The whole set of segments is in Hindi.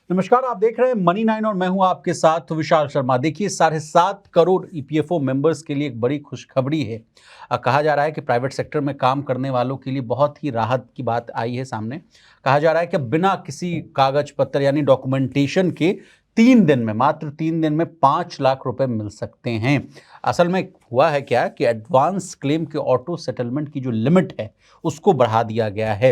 नमस्कार, आप देख रहे हैं मनी 9 और मैं हूं आपके साथ विशाल शर्मा। देखिए, 7.5 करोड़ ईपीएफओ मेंबर्स के लिए एक बड़ी खुशखबरी है। कहा जा रहा है कि प्राइवेट सेक्टर में काम करने वालों के लिए बहुत ही राहत की बात आई है सामने। कहा जा रहा है कि बिना किसी कागज पत्र यानी डॉक्यूमेंटेशन के 3 दिन में, मात्र 3 दिन में 5 लाख रुपए मिल सकते हैं। असल में हुआ है क्या कि एडवांस क्लेम के ऑटो सेटलमेंट की जो लिमिट है उसको बढ़ा दिया गया है।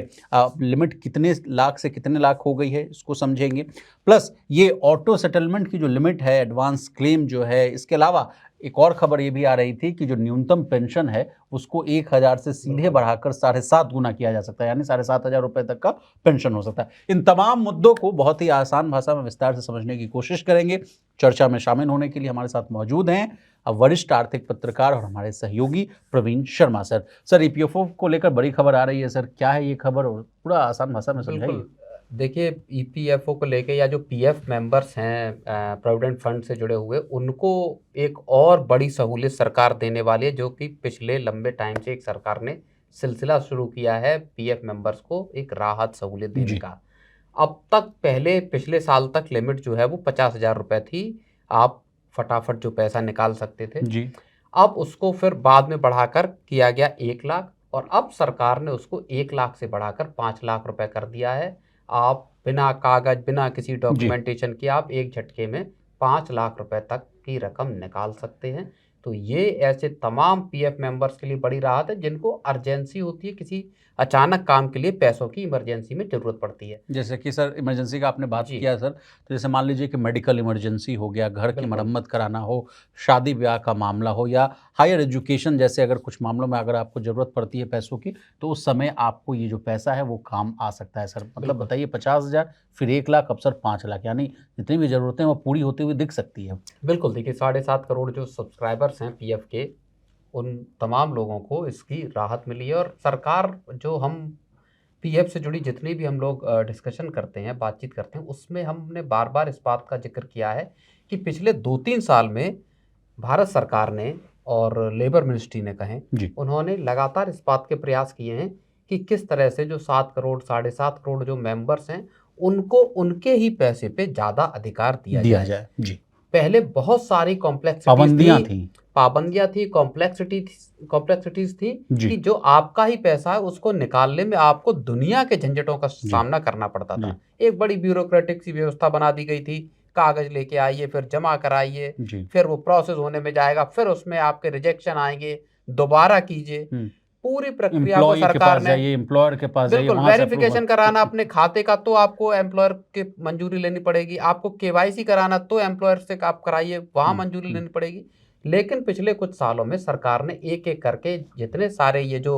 लिमिट कितने लाख से कितने लाख हो गई है इसको समझेंगे। प्लस ये ऑटो सेटलमेंट की जो लिमिट है, एडवांस क्लेम जो है, इसके अलावा एक और खबर ये भी आ रही थी कि जो न्यूनतम पेंशन है उसको 1,000 से सीधे बढ़ाकर 7.5 गुना किया जा सकता है, यानी 7,500 रुपए तक का पेंशन हो सकता है। इन तमाम मुद्दों को बहुत ही आसान भाषा में विस्तार से समझने की कोशिश करेंगे। चर्चा में शामिल होने के लिए हमारे साथ मौजूद हैं वरिष्ठ आर्थिक पत्रकार और हमारे सहयोगी Praveen Sharma sir. Sir, EPFO को लेकर बड़ी खबर आ रही है सर, क्या है ये खबर और पूरा आसान भाषा में समझाइए। बिल्कुल। देखिए, ईपीएफओ को लेके या जो पीएफ मेंबर्स हैं प्रोविडेंट फंड से जुड़े हुए, उनको एक और बड़ी सहूलियत सरकार देने वाली है, जो कि पिछले लंबे टाइम से एक सरकार ने सिलसिला शुरू किया है पीएफ मेंबर्स को एक राहत सहूलियत देने का। अब तक पहले पिछले साल तक लिमिट जो है वो 50,000 रुपये थी। आप फटाफट जो पैसा निकाल सकते थे जी। अब उसको फिर बाद में बढ़ाकर किया गया 1 लाख, और अब सरकार ने उसको 1 लाख से बढ़ाकर 5 लाख रुपए कर दिया है। आप बिना कागज, बिना किसी डॉक्यूमेंटेशन के आप एक झटके में 5 लाख रुपए तक की रकम निकाल सकते हैं। तो ये ऐसे तमाम पीएफ मेंबर्स के लिए बड़ी राहत है जिनको अर्जेंसी होती है, किसी अचानक काम के लिए पैसों की इमरजेंसी में जरूरत पड़ती है। जैसे कि सर इमरजेंसी का आपने बात जी, किया सर, तो जैसे मान लीजिए कि मेडिकल इमरजेंसी हो गया, घर की बिल्कुल। मरम्मत कराना हो, शादी ब्याह का मामला हो या हायर एजुकेशन जैसे अगर कुछ मामलों में अगर आपको ज़रूरत पड़ती है पैसों की, तो उस समय आपको ये जो पैसा है वो काम आ सकता है सर। मतलब बिल्कुल। बताइए, 50,000 फिर 1 लाख अब सर 5 लाख, यानी जितनी भी ज़रूरतें वो पूरी होती हुई दिख सकती है। बिल्कुल, देखिए 7.5 करोड़ जो सब्सक्राइबर्स हैं पीएफ के, उन तमाम लोगों को इसकी राहत मिली है। और सरकार, जो हम पीएफ से जुड़ी जितनी भी हम लोग डिस्कशन करते हैं, बातचीत करते हैं, उसमें हमने बार-बार इस बात का ज़िक्र किया है कि पिछले 2-3 साल में भारत सरकार ने और लेबर मिनिस्ट्री ने कहें, जी। उन्होंने लगातार इस बात के प्रयास किए हैं कि किस तरह से जो 7 करोड़, साढ़े 7 करोड़ जो मेंबर्स हैं, उनको उनके ही पैसे पे ज़्यादा अधिकार दिया दिया जाए। जाए। जी। पहले बहुत सारी कॉम्प्लेक्सिटीज़ पाबंदियाँ थी, थी। पाबंदियाँ थी, कॉम्प्लेक्सिटीज़ थी जी। कि जो आपका ही पैसा है उसको निकालने में आपको दुनिया के झंझटों का जी। सामना करना पड़ता जी। था। एक बड़ी ब्यूरोक्रेटिक सी व्यवस्था बना दी गई थी, कागज़ लेके आइए, फिर जमा कराइए, जी। फिर वो प्रोसेस होने में जाएगा, फिर उसमें आपके रिजेक्शन आएँगे, दोबारा कीजिए। हुँ। पूरी प्रक्रिया को एम्प्लॉयी के सरकार पास ने, जाइए, एम्प्लॉयर के पास जाइए, बिल्कुल, वहाँ से अप्रूवल। वेरिफिकेशन कराना अपने खाते का तो आपको एम्प्लॉयर के मंजूरी लेनी पड़ेगी, आपको केवाईसी कराना तो एम्प्लॉयर से आप कराइए, वहाँ हुँ। मंजूरी हुँ। लेनी पड़ेगी। लेकिन पिछले कुछ सालों में सरकार ने एक-एक करके जितने सारे ये जो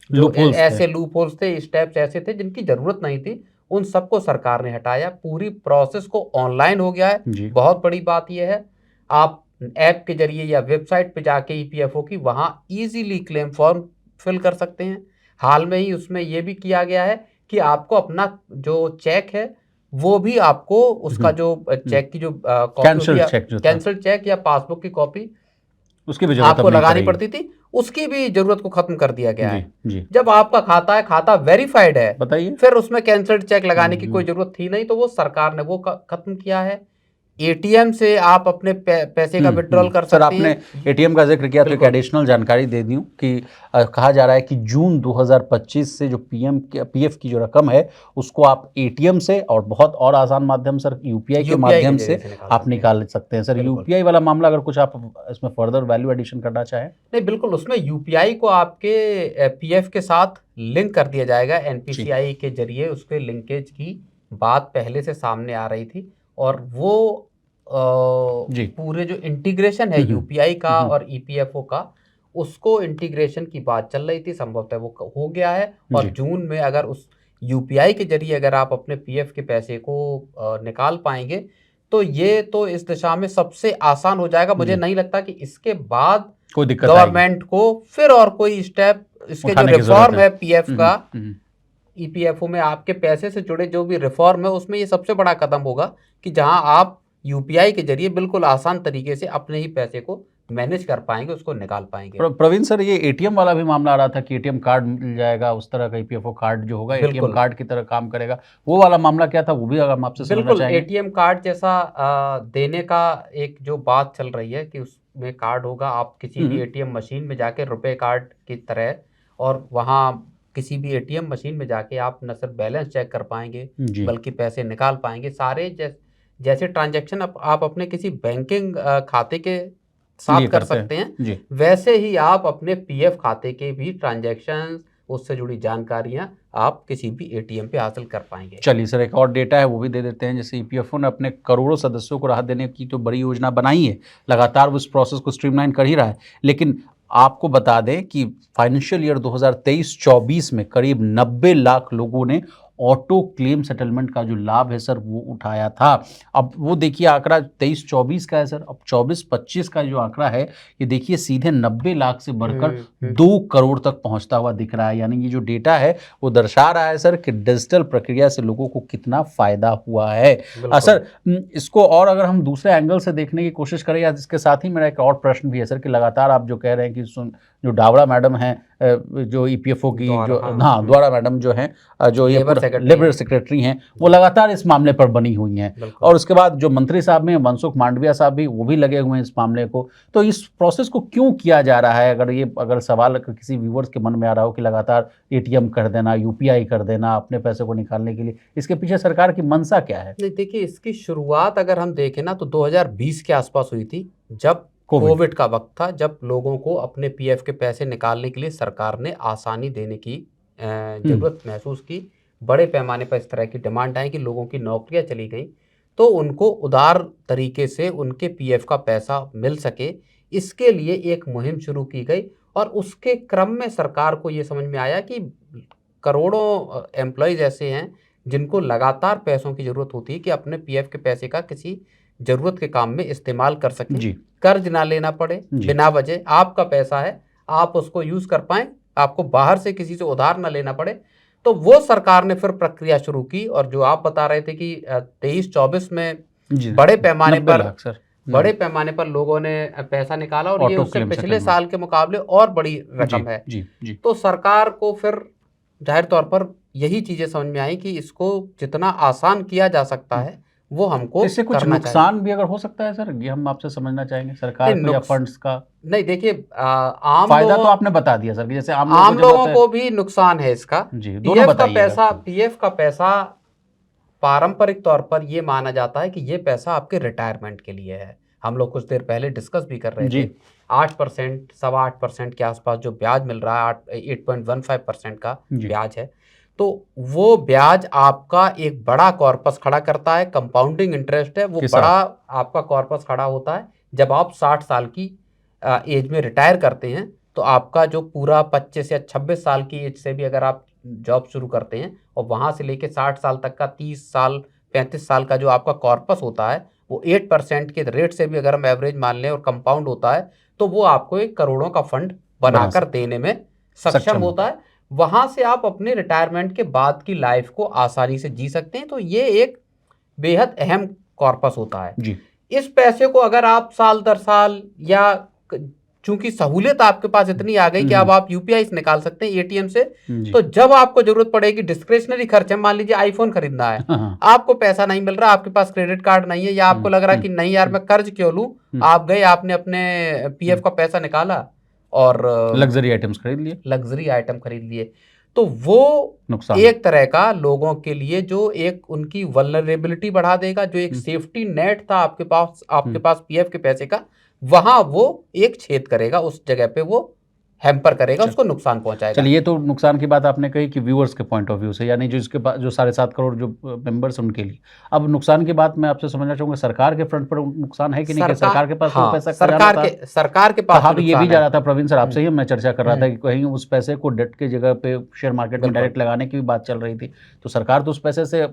लूपहोल्स थे। ऐसे लूपहोल्स थे, स्टेप्स ऐसे थे जिनकी ज़रूरत नहीं थी, उन सबको सरकार ने हटाया। पूरी प्रोसेस को ऑनलाइन हो गया है। जी। बहुत बड़ी बात ये है, आप ऐप के ज़रिए या वेबसाइट पे जाके ईपीएफओ की वहाँ ईज़िली क्लेम फॉर्म फिल कर सकते हैं। हाल में ही उसमें ये भी किया गया है कि आपको अपना जो चेक है, वो भी आपको हुँ। उसका जो हुँ। चेक की जो कॉपी होती कैंसल है, चेक जो था, कैंसल्ड चेक या पासबुक की कॉपी उसकी भी ज़रूरत अब आपको नहीं लगानी पड़ेगी। पड़ती थी, उसकी भी ज़रूरत को ख़त्म कर दिया गया जी। है। जी। जब आपका खाता है, खाता वेरिफाइड है, बताइए? फिर उसमें कैंसल्ड चेक हुँ। लगाने की कोई हुँ। ज़रूरत थी नहीं, तो वो सरकार ने वो ख़त्म किया है। एटीएम से आप अपने पैसे का हुँ। विथड्रॉल हुँ। कर सर, सकते आपने हैं। एटीएम का ज़िक्र किया तो एक बिल्कुल। एडिशनल जानकारी दे दूँ कि कहा जा रहा है कि जून 2025 से जो पीएफ की जो रकम है, उसको आप एटीएम से और बहुत और आसान माध्यम सर यूपीआई के यूपीआई के माध्यम ज़रिए से से निकाल आप सकते हैं। निकाल सकते हैं। सर, बिल्कुल। यूपीआई वाला मामला अगर कुछ आप इसमें फर्दर वैल्यू एडिशन करना चाहें? नहीं, बिल्कुल, उसमें यूपीआई को आपके पीएफ के साथ लिंक कर दिया जाएगा। जी। एनपीसीआई के ज़रिए उसके लिंकेज की बात पहले से सामने आ रही थी, और वो जी। पूरे जो इंटीग्रेशन है हुँ। हुँ। यूपीआई हुँ। का हुँ। और ईपीएफओ का, उसको इंटीग्रेशन की बात चल रही थी, संभवतः वो हो गया है। और जी। जून में अगर उस यूपीआई के ज़रिए अगर आप अपने पीएफ के पैसे को निकाल पाएँगे, तो ये तो इस दिशा में सबसे आसान हो जाएगा। मुझे जी। नहीं लगता कि इसके बाद कोई दिक्कत आएगी, गवर्नमेंट को फिर और कोई स्टेप, इसके जो उठाने की ज़रूरत रिफॉर्म है। है पीएफ हुँ। हुँ। का, हुँ। ईपीएफओ में आपके पैसे से जुड़े जो भी रिफॉर्म है, उसमें ये सबसे बड़ा कदम होगा कि जहां आप यूपीआई के जरिए बिल्कुल आसान तरीके से अपने ही पैसे को मैनेज कर पाएंगे, उसको निकाल पाएंगे। प्रवीण सर, ये एटीएम वाला भी मामला आ रहा था कि एटीएम कार्ड मिल जाएगा, उस तरह का ईपीएफओ कार्ड जो होगा एटीएम बिल्कुल कार्ड की तरह काम करेगा, वो वाला मामला क्या था, वो भी अगर हम आपसे समझना बिल्कुल चाहेंगे। एटीएम कार्ड जैसा देने का एक जो बात चल रही है कि उसमें कार्ड होगा, आप किसी भी एटीएम मशीन में जाके रुपए कार्ड की तरह, और वहाँ किसी भी एटीएम मशीन में जाके आप न सिर्फ बैलेंस चेक कर पाएंगे जी बल्कि पैसे निकाल पाएंगे। सारे जैसे ट्रांजैक्शन आप अपने किसी बैंकिंग खाते के साथ लिए कर करते हैं सकते हैं, जी। वैसे ही आप अपने पीएफ खाते के भी ट्रांजैक्शन, उससे जुड़ी जानकारियां आप किसी भी एटीएम पे हासिल कर पाएंगे। चलिए सर, एक और डेटा है वो भी दे देते हैं। जैसे ईपीएफओ ने अपने करोड़ों सदस्यों को राहत देने की तो बड़ी योजना बनाई है, लगातार वो इस प्रोसेस को स्ट्रीमलाइन कर ही रहा है, लेकिन आपको बता दें कि फाइनेंशियल ईयर 2023-24 में करीब 90 लाख लोगों ने ऑटो क्लेम सेटलमेंट का जो लाभ है सर वो उठाया था। अब वो देखिए आंकड़ा 23-24 का है सर, अब 24-25 का जो आंकड़ा है ये देखिए सीधे 90 लाख से बढ़कर 2 करोड़ तक पहुंचता हुआ दिख रहा है। यानी ये जो डेटा है वो दर्शा रहा है सर कि डिजिटल प्रक्रिया से लोगों को कितना फायदा हुआ है। सर, इसको और अगर हम दूसरे एंगल से देखने की कोशिश करें, या इसके साथ ही मेरा एक और प्रश्न भी है सर कि लगातार आप जो कह रहे हैं कि जो डावड़ा मैडम हैं, जो ईपीएफओ की जो द्वारा मैडम जो हैं, जो ये लेबर सेक्रेटरी हैं, वो लगातार इस मामले पर बनी हुई हैं, और उसके बाद जो मंत्री साहब हैं मनसुख मांडविया साहब भी, वो भी लगे हुए हैं इस मामले को। तो इस प्रोसेस को क्यों किया जा रहा है? अगर सवाल किसी व्यूअर्स के मन में आ रहा हो कि लगातार एटीएम कर देना, यूपीआई कर देना अपने पैसे को निकालने के लिए, इसके पीछे सरकार की मंशा क्या है? देखिए, इसकी शुरुआत अगर हम देखें ना तो 2020 के आसपास हुई थी, जब कोविड का वक्त था, जब लोगों को अपने पीएफ के पैसे निकालने के लिए सरकार ने आसानी देने की जरूरत महसूस की। बड़े पैमाने पर इस तरह की डिमांड आई कि लोगों की नौकरियां चली गई, तो उनको उदार तरीके से उनके पीएफ का पैसा मिल सके, इसके लिए एक मुहिम शुरू की गई। और उसके क्रम में सरकार को ये समझ में आया कि करोड़ों एम्प्लॉयज ऐसे हैं जिनको लगातार पैसों की जरूरत होती है कि अपने पीएफ के पैसे का किसी जरूरत के काम में इस्तेमाल कर सकें, कर्ज ना लेना पड़े बिना वजह, आपका पैसा है आप उसको यूज कर पाएं, आपको बाहर से किसी से उधार ना लेना पड़े। तो वो सरकार ने फिर प्रक्रिया शुरू की, और जो आप बता रहे थे कि 23-24 में बड़े पैमाने पर लोगों ने पैसा निकाला, और ये उससे पिछले साल के मुकाबले और बड़ी रकम है। तो सरकार को फिर जाहिर तौर पर यही चीजें समझ में आई कि इसको जितना आसान किया जा सकता है वो हमको इससे कुछ नुकसान भी अगर हो सकता है सर, ये हम आपसे समझना चाहेंगे, सरकार को या फंड्स का। नहीं, देखिए, आम फायदा तो आपने बता दिया सर कि जैसे आम लोगों को भी नुकसान है इसका। पीएफ का पैसा पारंपरिक तौर पर ये माना जाता है कि ये पैसा आपके रिटायरमेंट के लिए है। हम लोग कुछ देर पहले डिस्कस भी कर रहे थे, 8%, 8.25% के आसपास जो ब्याज मिल रहा है, 8.15% का ब्याज है, तो वो ब्याज आपका एक बड़ा कॉर्पस खड़ा करता है, कंपाउंडिंग इंटरेस्ट है, वो बड़ा आपका कॉर्पस खड़ा होता है जब आप 60 साल की एज में रिटायर करते हैं। तो आपका जो पूरा 25 या 26 साल की एज से भी अगर आप जॉब शुरू करते हैं और वहां से लेके 60 साल तक का 30 साल 35 साल का जो आपका कॉर्पस होता है, वो 8% के रेट से भी अगर हम एवरेज मान लें और कंपाउंड होता है, तो वो आपको एक करोड़ों का फंड बनाकर देने में सक्षम होता है। वहां से आप अपने रिटायरमेंट के बाद की लाइफ को आसानी से जी सकते हैं। तो ये एक बेहद अहम कॉर्पस होता है जी। इस पैसे को अगर आप साल दर साल, या चूंकि सहूलियत आपके पास इतनी आ गई कि अब आप यूपीआई से निकाल सकते हैं एटीएम से, तो जब आपको जरूरत पड़ेगी, डिस्क्रिशनरी खर्च है, मान लीजिए आईफोन खरीदना है, आपको पैसा नहीं मिल रहा, आपके पास क्रेडिट कार्ड नहीं है, या आपको लग रहा कि नहीं यार मैं कर्ज क्यों लूं, आप गए, आपने अपने पीएफ का पैसा निकाला और लग्जरी आइटम खरीद लिए, तो वो एक तरह का लोगों के लिए जो एक उनकी वल्नरेबिलिटी बढ़ा देगा, जो एक सेफ्टी नेट था आपके पास पीएफ के पैसे का, वहां वो एक छेद करेगा, उस जगह पे वो हैम्पर करेगा, उसको नुकसान पहुंचाएगा। चलिए, ये तो नुकसान की बात आपने कही कि व्यूअर्स के पॉइंट ऑफ व्यू से, यानी जो इसके पास जो 7.5 करोड़ जो मेंबर्स उनके लिए। अब नुकसान की बात मैं आपसे समझना चाहूंगा, सरकार के फ्रंट पर नुकसान है कि नहीं? सरकार के पास तो पैसा सरकार के पास ये भी जा रहा था प्रवीण सर, आपसे ही मैं चर्चा कर रहा था कि कहीं उस पैसे को डेट की जगह पे शेयर मार्केट में डायरेक्ट लगाने की भी बात चल रही थी, तो सरकार तो उस पैसे से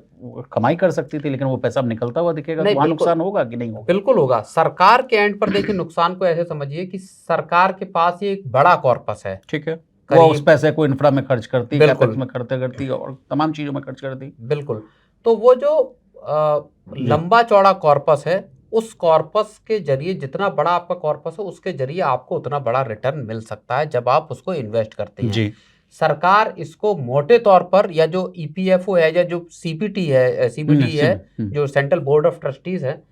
कमाई कर सकती थी, लेकिन वो पैसा अब निकलता हुआ दिखेगा, वहां नुकसान होगा कि नहीं होगा? बिल्कुल होगा। सरकार के एंड पर देखिए, नुकसान को ऐसे समझिए कि सरकार के पास एक बड़ा कॉर्पस है, ठीक है, वो उस पैसे को इंफ्रा में खर्च करती, कैपेक्स में करती और तमाम चीजों में खर्च करती। बिल्कुल। तो वो जो लंबा चौड़ा कॉर्पस है, उस कॉर्पस के जरिए, जितना बड़ा आपका कॉर्पस है उसके जरिए आपको उतना बड़ा रिटर्न मिल सकता है जब आप उसको इन्वेस्ट करते हैं। जी। सरकार इसको मोटे तौर पर, या जो ईपीएफओ है या जो सीबीटी है, जो सेंट्रल बोर्ड ऑफ ट्रस्टीज है,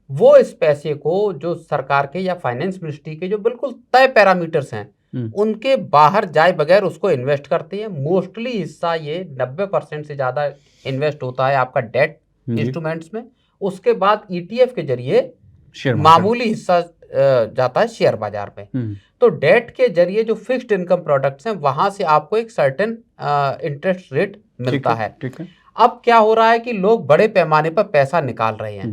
वो इस पैसे को जो सरकार के या फाइनेंस मिनिस्ट्री के जो बिल्कुल तय पैरामीटर्स हैं उनके बाहर जाए बगैर उसको इन्वेस्ट करते हैं। मोस्टली हिस्सा ये 90% से ज्यादा इन्वेस्ट होता है आपका डेट इंस्ट्रूमेंट्स में। उसके बाद ईटीएफ के जरिए मामूली हिस्सा जाता है शेयर बाजार में। तो डेट के जरिए जो फिक्स्ड इनकम प्रोडक्ट्स हैं वहां से आपको एक सर्टेन इंटरेस्ट रेट मिलता है। अब क्या हो रहा है कि लोग बड़े पैमाने पर पैसा निकाल रहे हैं,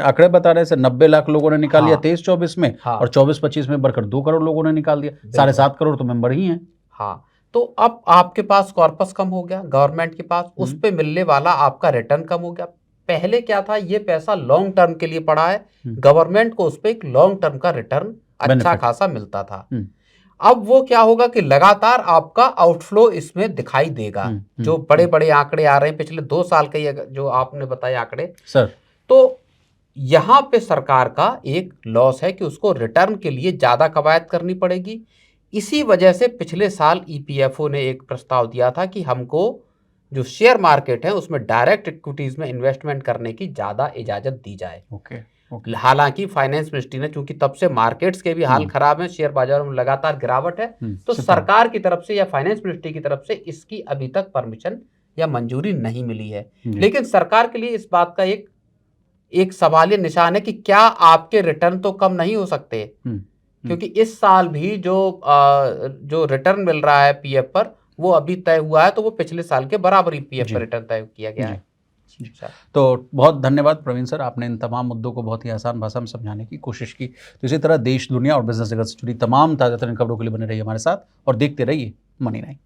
आंकड़े बता रहे हैं 90 लाख लोगों ने निकाल लिया 23-24 में, हाँ, और 24-25 में बढ़कर 2 करोड़ लोगों ने निकाल दिया। 7.5 करोड़ तो मेंबर ही हैं। हाँ, तो अब आपके पास कॉर्पस कम हो गया गवर्नमेंट के पास, उस पे मिलने वाला आपका रिटर्न कम हो गया। पहले क्या था, ये पैसा लॉन्ग टर्म के लिए पड़ा है, गवर्नमेंट को उस पे एक लॉन्ग टर्म का रिटर्न अच्छा खासा मिलता था। अब वो क्या होगा कि लगातार आपका आउटफ्लो इसमें दिखाई देगा। जो बड़े बड़े आंकड़े आ रहे हैं पिछले 2 साल के, जो आपने बताए आंकड़े सर, तो यहाँ पे सरकार का एक लॉस है कि उसको रिटर्न के लिए ज्यादा कवायद करनी पड़ेगी। इसी वजह से पिछले साल ईपीएफओ ने एक प्रस्ताव दिया था कि हमको जो शेयर मार्केट है उसमें डायरेक्ट इक्विटीज में इन्वेस्टमेंट करने की ज्यादा इजाजत दी जाए। हालांकि फाइनेंस मिनिस्ट्री ने, चूंकि तब से मार्केट्स के भी हाल खराब है, शेयर बाजारों में लगातार गिरावट है, तो सरकार की तरफ से या फाइनेंस मिनिस्ट्री की तरफ से इसकी अभी तक परमिशन या मंजूरी नहीं मिली है। लेकिन सरकार के लिए इस बात का एक सवालिया निशान है कि क्या आपके रिटर्न तो कम नहीं हो सकते, क्योंकि इस साल भी जो रिटर्न मिल रहा है पीएफ पर वो अभी तय हुआ है, तो वो पिछले साल के बराबर ही पीएफ पर रिटर्न तय किया गया है। तो बहुत धन्यवाद प्रवीण सर, आपने इन तमाम मुद्दों को बहुत ही आसान भाषा में समझाने की कोशिश की। तो इसी तरह देश, दुनिया और बिजनेस जगत से जुड़ी तमाम ताज़ा तरीन खबरों के लिए बने रहिए हमारे साथ और देखते रहिए मनी 9।